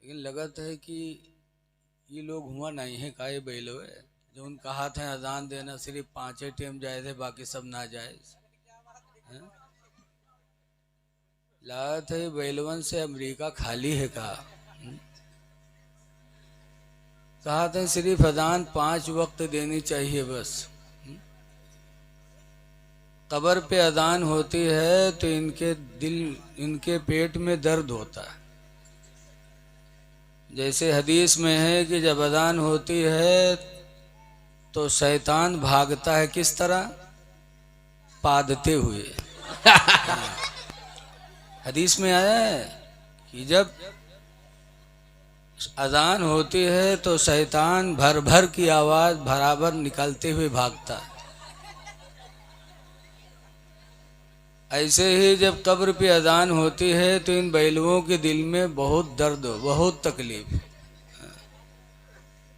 लेकिन लगत है कि ये लोग हुआ नहीं है का ये बैलो है जो उन कहा था अजान देना सिर्फ 5 टाइम जाए थे बाकी सब ना जाए। लागत है बैलवन से अमेरिका खाली है कहा था सिर्फ अजान 5 वक्त देनी चाहिए बस। कब्र पे अजान होती है तो इनके दिल इनके पेट में दर्द होता है। जैसे हदीस में है कि जब अजान होती है तो शैतान भागता है किस तरह, पादते हुए। हदीस में आया है कि जब अजान होती है तो शैतान भर भर की आवाज बराबर निकालते हुए भागता है। ऐसे ही जब कब्र पे अजान होती है तो इन बैलुओं के दिल में बहुत दर्द हो, बहुत तकलीफ,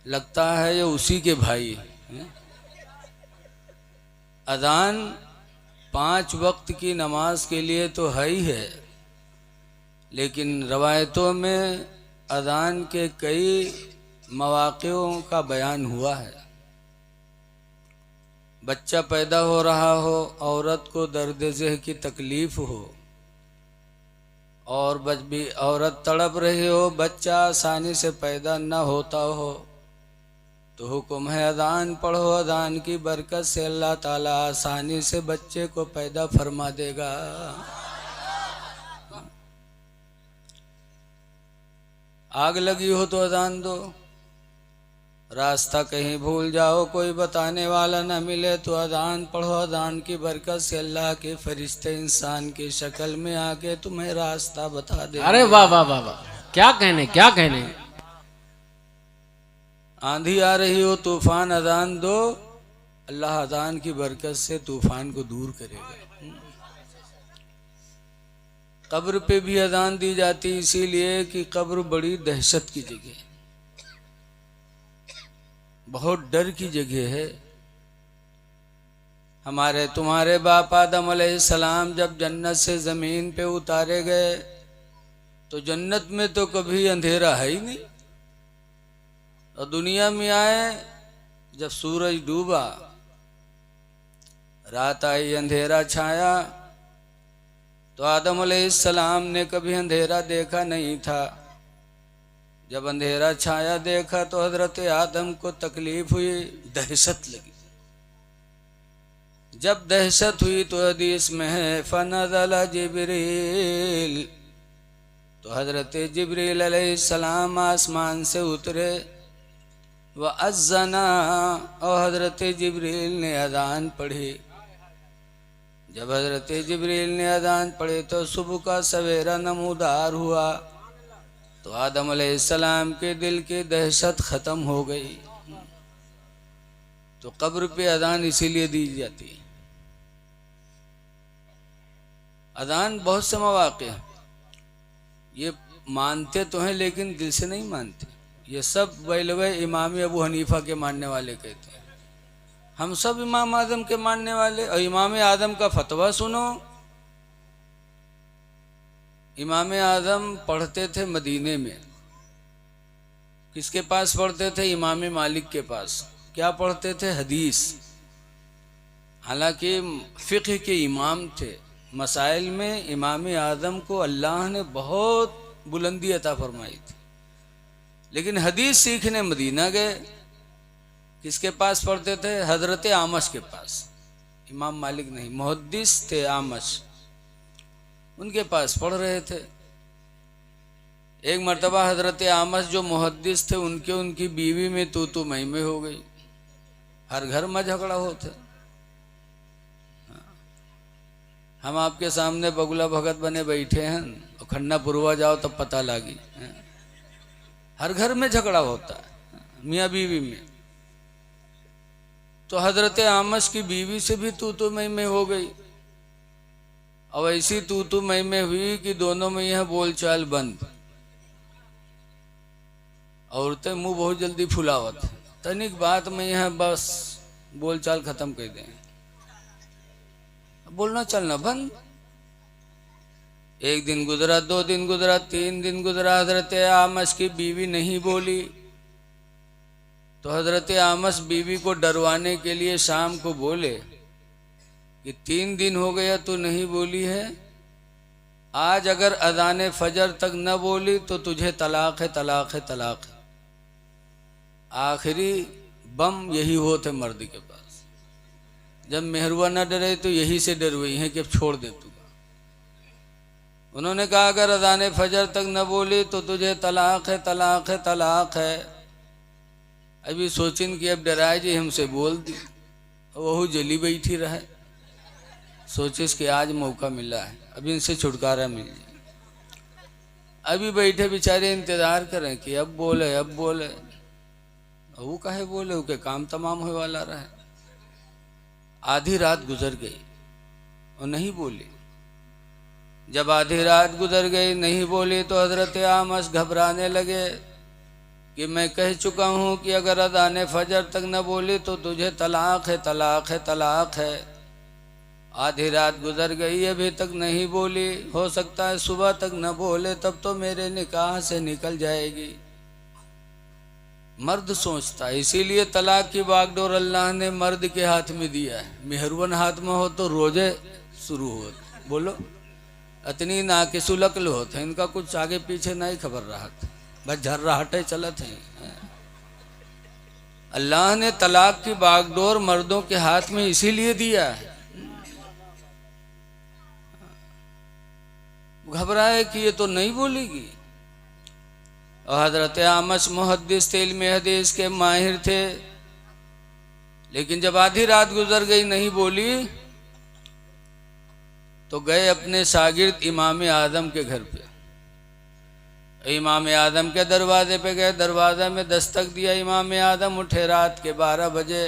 लगता है ये उसी के भाई। अजान 5 वक्त की नमाज के लिए तो है ही है, लेकिन रवायतों में अजान के कई मवाक़ियों का बयान हुआ है। बच्चा पैदा हो रहा हो, औरत को दर्द ज़ह की तकलीफ हो और भी औरत तड़प रही हो, बच्चा आसानी से पैदा न होता हो, तो हुक्म है अजान पढ़ो। अजान की बरकत से अल्लाह ताला आसानी से बच्चे को पैदा फरमा देगा। आग लगी हो तो अजान दो, रास्ता कहीं भूल जाओ कोई बताने वाला न मिले तो अजान पढ़ो। अजान की बरकत से अल्लाह के फरिश्ते इंसान की शक्ल में आके तुम्हें रास्ता बता दे। अरे वाह वाह वाह वाह, क्या कहने क्या कहने। आंधी आ रही हो, तूफान, अजान दो, अल्लाह अजान की बरकत से तूफान को दूर करेगा। कब्र पे भी अजान दी जाती इसीलिए कि कब्र बड़ी दहशत की जगह है, बहुत डर की जगह है। हमारे तुम्हारे बाप आदम अलैहिस्सलाम जब जन्नत से ज़मीन पे उतारे गए तो जन्नत में तो कभी अंधेरा है ही नहीं, और दुनिया में आए जब सूरज डूबा, रात आई, अंधेरा छाया, तो आदम अलैहिस्सलाम ने कभी अंधेरा देखा नहीं था। जब अंधेरा छाया देखा तो हजरत आदम को तकलीफ हुई, दहशत लगी। जब दहशत हुई तो हदीस में है फनज़ल जिब्रील, तो हजरत जिब्रील अलैहिस्सलाम आसमान से उतरे, व अज़्ज़ना, और हजरत जिब्रील ने अज़ान पढ़ी। जब हजरत जिब्रील ने अज़ान पढ़ी तो सुबह का सवेरा नमूदार हुआ, तो आदम अलैहिस्सलाम के दिल की दहशत ख़त्म हो गई। तो कब्र पे अज़ान इसीलिए दी जाती है। अज़ान बहुत से मौक़े हैं, ये मानते तो हैं लेकिन दिल से नहीं मानते। ये सब बैलवे इमाम अबू हनीफा के मानने वाले कहते हैं, हम सब इमाम आदम के मानने वाले। और इमाम आदम का फतवा सुनो, इमाम आदम पढ़ते थे मदीने में, किसके पास पढ़ते थे? इमाम मालिक के पास। क्या पढ़ते थे? हदीस। हालांकि फ़िक़्ह के इमाम थे, मसाइल में इमाम आदम को अल्लाह ने बहुत बुलंदी अता फरमाई थी, लेकिन हदीस सीखने मदीना गए। किसके पास पढ़ते थे? हजरत आमश के पास। इमाम मालिक नहीं, मुहद्दिस थे आमश, उनके पास पढ़ रहे थे। एक मर्तबा हजरत आमश जो मुहद्दिस थे उनकी बीवी में तू मैं हो गई। हर घर में झगड़ा होते। हम आपके सामने बगुला भगत बने बैठे हैं और खन्ना पुरवा जाओ तब पता लगी। हर घर में झगड़ा होता है मियाँ बीवी में। तो हजरत आमश की बीवी से भी तू मैं हो गई, और ऐसी तू मैं हुई कि दोनों में यह बोलचाल बंद। औरतें मुंह बहुत जल्दी फुलावत, तनिक बात में यह बस बोलचाल खत्म कर दें, बोलना चलना बंद। एक दिन गुजरा, 2 दिन गुजरा, 3 दिन गुजरा, हजरत आमस की बीवी नहीं बोली। तो हजरत आमस बीवी को डरवाने के लिए शाम को बोले कि 3 दिन हो गया तू नहीं बोली है, आज अगर अजान फजर तक न बोली तो तुझे तलाक है, तलाक है, तलाक है। आखिरी बम यही होते मर्द के पास, जब मेहरुआ न डरे तो यही से डर हुई है कि अब छोड़ दे तू। उन्होंने कहा अगर अजान फजर तक न बोली तो तुझे तलाक है, तलाक है, तलाक है। अभी सोचिन कि अब डराए जी हमसे बोल दी, वह जली बैठी रहे। सोचिस कि आज मौका मिला है, अभी इनसे छुटकारा मिल जाए। अभी बैठे बेचारे इंतजार करें कि अब बोले, अब बोले। वो काहे बोले, उसके काम तमाम होने वाला रहे। आधी रात गुजर गई और नहीं बोली। जब आधी रात गुजर गई नहीं बोली तो हजरत आमस घबराने लगे कि मैं कह चुका हूँ कि अगर अज़ान फजर तक न बोली तो तुझे तलाक है, तलाक है, तलाक है। आधी रात गुजर गई अभी तक नहीं बोली, हो सकता है सुबह तक न बोले तब तो मेरे निकाह से निकल जाएगी। मर्द सोचता है, इसीलिए तलाक की बागडोर अल्लाह ने मर्द के हाथ में दिया है। मेहरवन हाथ में हो तो रोजे शुरू हो। बोलो, इतनी नाकिसुलकल होते हैं, इनका कुछ आगे पीछे नहीं खबर रहा था, बस झर्राहटे चलत हैं। अल्लाह ने तलाक की बागडोर मर्दों के हाथ में इसीलिए दिया है। घबराए कि ये तो नहीं बोलेगी। और हजरत आमस मुहद्दिस थे, इल्म हदीस के माहिर थे, लेकिन जब आधी रात गुजर गई नहीं बोली तो गए अपने शागिर्द इमाम आदम के घर पे। इमाम आदम के दरवाजे पे गए, दरवाजा में दस्तक दिया। इमाम आदम उठे रात के 12 बजे,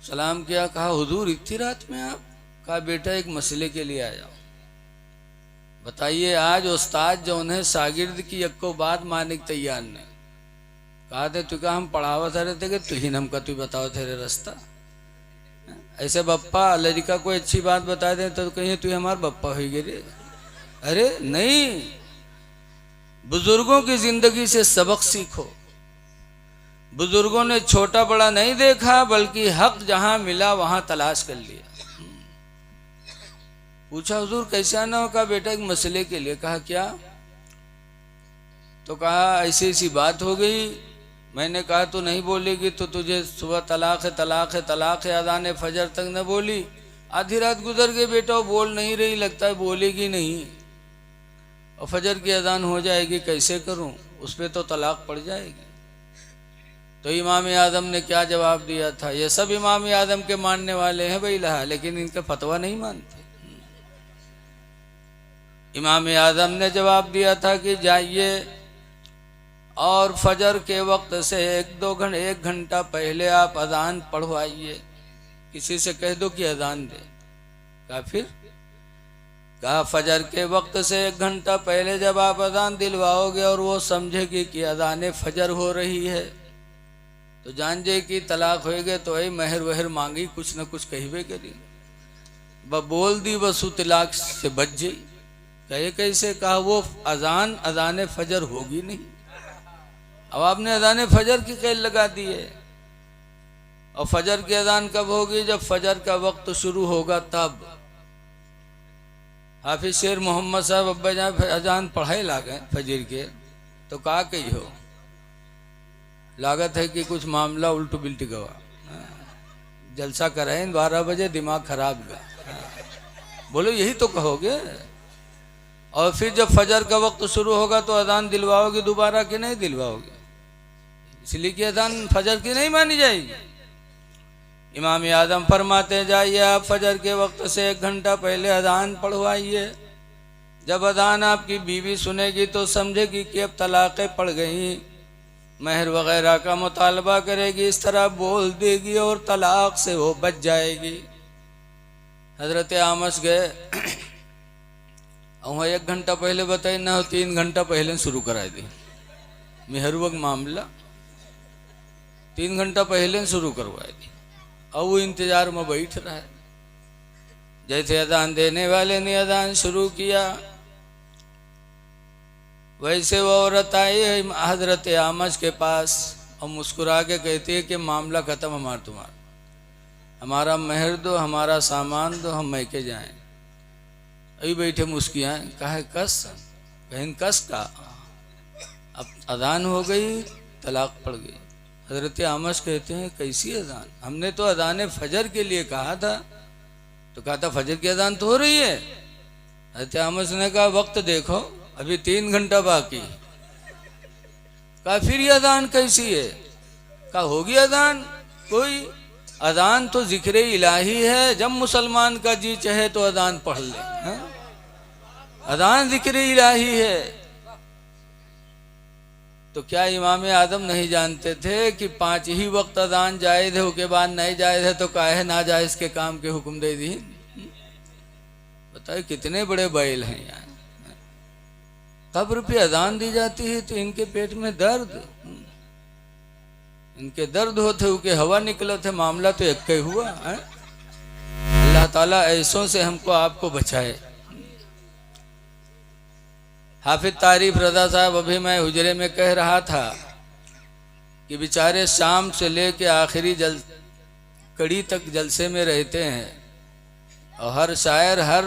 सलाम किया, कहा हुजूर इतनी रात में आप? कहा बेटा एक मसले के लिए आया हूं, बताइए। आज उस्ताद जो उन्हें शागिर्द की यक्को बात मानने की तैयार नहीं। कहा थे तू, कहा हम पढ़ावत रहे थे कि तुहिन हमका तू बताओ तेरे रास्ता। ऐसे बप्पा लड़का कोई अच्छी बात बता दे तो कहीं तू हमारा बप्पा हो गए। अरे नहीं, बुजुर्गों की जिंदगी से सबक सीखो। बुजुर्गों ने छोटा बड़ा नहीं देखा, बल्कि हक जहां मिला वहां तलाश कर लिया। पूछा हुजूर कैसे आना हो? कहा बेटा एक मसले के लिए। कहा क्या? तो कहा ऐसी ऐसी बात हो गई, मैंने कहा तो नहीं बोलेगी तो तुझे सुबह तलाक है, तलाक है, तलाक है। अज़ान फजर तक न बोली, आधी रात गुजर गई बेटा, वो बोल नहीं रही, लगता है बोलेगी नहीं, और फजर की अजान हो जाएगी, कैसे करूं? उस पर तो तलाक पड़ जाएगी। तो इमाम आदम ने क्या जवाब दिया था? ये सब इमाम आदम के मानने वाले हैं भाई लहा, लेकिन इनका फतवा नहीं मानते। इमाम आदम ने जवाब दिया था कि जाइए और फजर के वक्त से 1 घंटा पहले आप अजान पढ़वाइए, किसी से कह दो कि अजान दे। कहा फिर? कहा फजर के वक्त से 1 घंटा पहले जब आप अजान दिलवाओगे और वो समझेगी कि अजान फजर हो रही है तो जान जाए कि तलाक होएगे, तो ऐ महर वहर मांगी, कुछ न कुछ कहवे करी, बोल दी बस तलाक से बच जाई। कहे कैसे? कहा वो अजान फजर होगी नहीं। अब आपने अजान फजर की कैद लगा दी है, और फजर की अजान कब होगी? जब फजर का वक्त शुरू होगा तब। हाफिज शेर मोहम्मद साहब अब्बा जहाँ अजान पढ़ाए लागे फजर के, तो कहा कही हो, लागत है कि कुछ मामला उल्टू बिल्टी गवा, जलसा कराए 12 बजे, दिमाग खराब गया। बोलो यही तो कहोगे। और फिर जब फजर का वक्त शुरू होगा तो अजान दिलवाओगे दोबारा कि नहीं दिलवाओगे? इसलिए कि अजान फजर की नहीं मानी जाएगी। इमाम आदम फरमाते जाइए आप फजर के वक्त से 1 घंटा पहले अजान पढ़वाइए। जब अजान आपकी बीवी सुनेगी तो समझेगी कि अब तलाक़ें पड़ गई, महर वगैरह का मुतालबा करेगी, इस तरह बोल देगी और तलाक से वो बच जाएगी। हजरत आमस गए और 1 घंटा पहले बताई ना, 3 घंटा पहले शुरू करा दी मेहरवक मामला, 3 घंटा पहले शुरू करवा दी। और वो इंतजार में बैठ रहा है। जैसे अजान देने वाले ने अजान शुरू किया, वैसे वो औरत आई है हजरत आमश के पास और मुस्कुरा के कहती है कि मामला ख़त्म तुम्हारा, हमारा मेहर दो, हमारा सामान दो, हम मैके जाएं। अभी बैठे मुस्कियाएं, कहा कस, कहीं कस का, अब अजान हो गई, तलाक पड़ गई। हजरत आमश कहते हैं कैसी अजान, हमने तो अजान फजर के लिए कहा था। तो कहा था फजर की अजान तो हो रही है। हजरत आमश ने कहा वक्त देखो, अभी 3 घंटा बाकी। कहा फिर ये अजान कैसी है? कहा होगी अजान कोई, अजान तो जिक्र इलाही है, जब मुसलमान का जी चाहे तो अजान पढ़ ले, अजान जिक्र इलाही है। तो क्या इमाम आदम नहीं जानते थे कि 5 ही वक्त अजान जायज़ है, उसके बाद नहीं जायज़ है, तो काहे ना जायज़ के काम के हुक्म दे दी। बताइए कितने बड़े बैल हैं यहाँ। कब्र पे अजान दी जाती है तो इनके पेट में दर्द, इनके दर्द होते हुए हवा निकले थे, मामला तो एक ही हुआ है। अल्लाह ताला ऐसों से हमको आपको बचाए। हाफिज तारीफ रजा साहब, अभी मैं हुजरे में कह रहा था कि बेचारे शाम से लेके आखिरी कड़ी तक जलसे में रहते हैं और हर शायर हर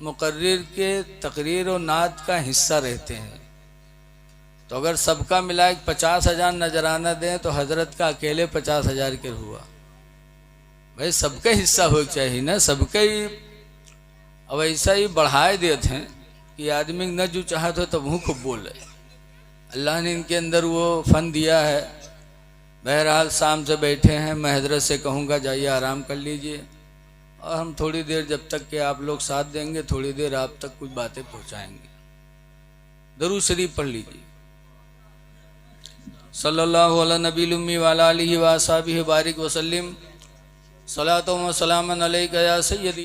मुकर्रिर के तकरीर और नात का हिस्सा रहते हैं। तो अगर सबका मिला 50,000 नजराना दें तो हजरत का अकेले 50,000 के हुआ। भाई सबका हिस्सा हो चाहिए ना, सबका ही। अब ऐसा ही बढ़ाए देते हैं कि आदमी न जो चाहत हो तब खूब बोले। अल्लाह ने इनके अंदर वो फन दिया है। बहरहाल शाम से बैठे हैं, मैं हजरत से कहूँगा जाइए आराम कर लीजिए और हम थोड़ी देर जब तक के आप लोग साथ देंगे, थोड़ी देर आप तक कुछ बातें पहुँचाएंगे। दरूद शरीफ पढ़ लीजिए। सल्लल्लाहु अला नबील उम्मी व अला आलिहि व अस्हाबिहि बारिक वसल्लिम। सलातो व सलामन अलैका या सय्यदी।